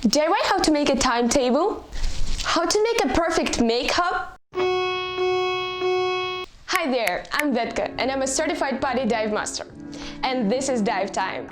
DIY how to make a timetable, how to make a perfect makeup. Hi there, I'm Vetka and I'm a certified PADI dive master. And this is Dive Time.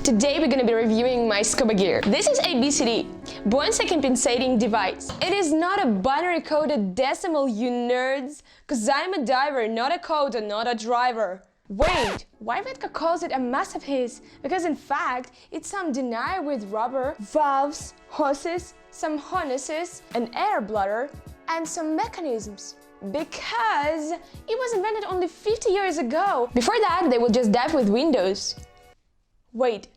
Today we're going to be reviewing my scuba gear. This is a BCD, buoyancy compensating device. It is not a binary coded decimal, you nerds, cause I'm a diver, not a coder, not a driver. Wait, why Vetka calls it a must of his? Because in fact, it's some denier with rubber, valves, hoses, some harnesses, an air bladder, and some mechanisms. Because it was invented only 50 years ago. Before that, they would just dive with windows. Wait,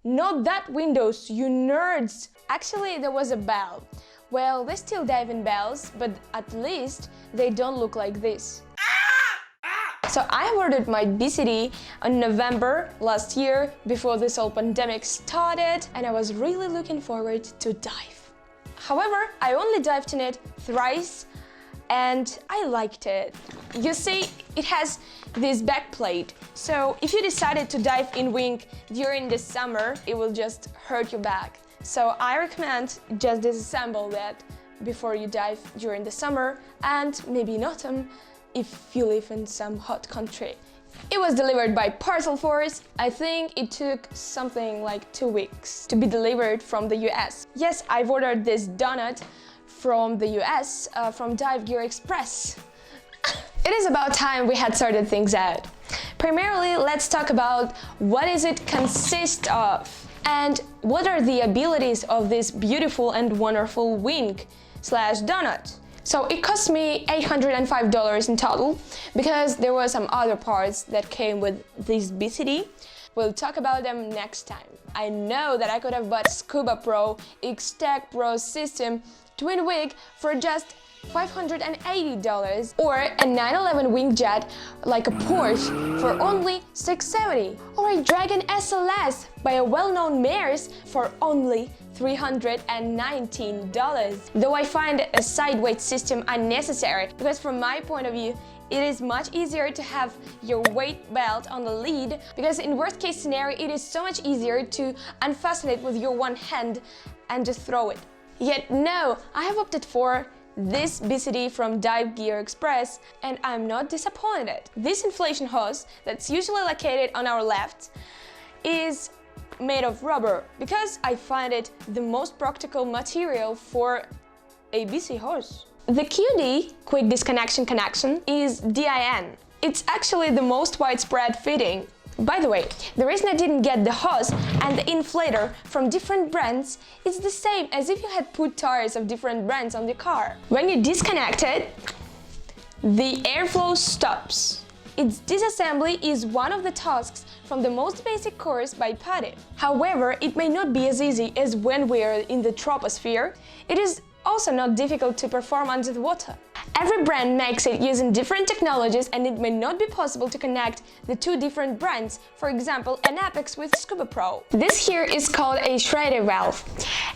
not that windows, you nerds! Actually, there was a bell. Well, they still dive in bells, but at least they don't look like this. So I ordered my BCD in November last year, before this whole pandemic started, and I was really looking forward to dive. However, I only dived in it thrice, and I liked it. You see, it has this backplate, so if you decided to dive in wing during the summer, it will just hurt your back. So I recommend just disassemble that before you dive during the summer and maybe in autumn if you live in some hot country. It was delivered by Parcel Force. I think it took something like 2 weeks to be delivered from the US. Yes, I've ordered this donut from the US, from Dive Gear Express. It is about time we had sorted things out. Primarily, let's talk about what is it consist of and what are the abilities of this beautiful and wonderful wing/donut. So it cost me $805 in total because there were some other parts that came with this BCD. We'll talk about them next time. I know that I could have bought Scuba Pro X-Tech Pro System twin wig for just $580 or a 911 wing jet like a Porsche for only $670 or a Dragon SLS by a well-known Mares for only $319. Though I find a side weight system unnecessary because from my point of view it is much easier to have your weight belt on the lead because in worst case scenario it is so much easier to unfasten it with your one hand and just throw it. Yet no, I have opted for this BCD from Dive Gear Express and I'm not disappointed. This inflation hose that's usually located on our left is made of rubber because I find it the most practical material for a BC hose. The QD, Quick Disconnection Connection, is DIN. It's actually the most widespread fitting. By the way, the reason I didn't get the hose and the inflator from different brands is the same as if you had put tires of different brands on the car. When you disconnect it, the airflow stops. Its disassembly is one of the tasks from the most basic course by PADI. However, it may not be as easy as when we are in the troposphere. It is also not difficult to perform under the water. Every brand makes it using different technologies and it may not be possible to connect the two different brands, for example an Apex with Scuba Pro. This here is called a Schrader valve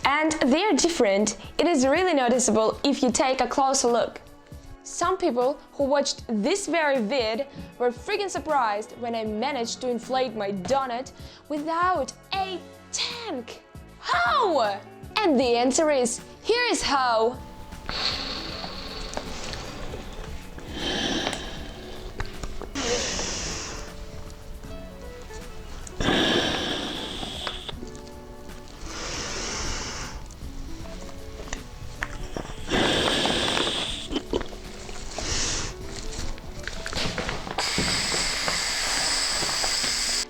and they are different. It is really noticeable if you take a closer look. Some people who watched this very vid were freaking surprised when I managed to inflate my donut without a tank. How? And the answer is, here is how.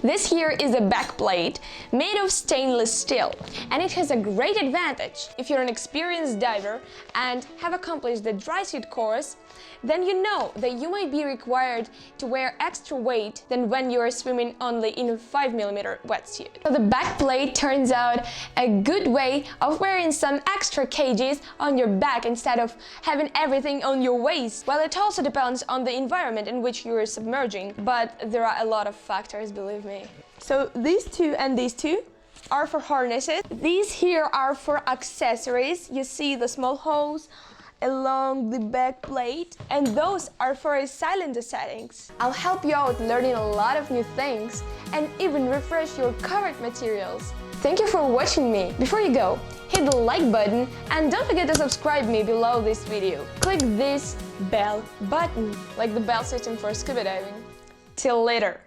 This here is a backplate made of stainless steel, and it has a great advantage. If you're an experienced diver and have accomplished the dry suit course, then you know that you might be required to wear extra weight than when you are swimming only in a 5mm wetsuit. So the backplate turns out a good way of wearing some extra kgs on your back instead of having everything on your waist. Well, it also depends on the environment in which you are submerging, but there are a lot of factors, believe me. So these two and these two are for harnesses. These here are for accessories. You see the small hose along the back plate, and those are for a silent settings. I'll help you out learning a lot of new things and even refresh your covered materials. Thank you for watching me. Before you go, hit the like button and don't forget to subscribe me below this video. Click this bell button, like the bell system for scuba diving. Till later!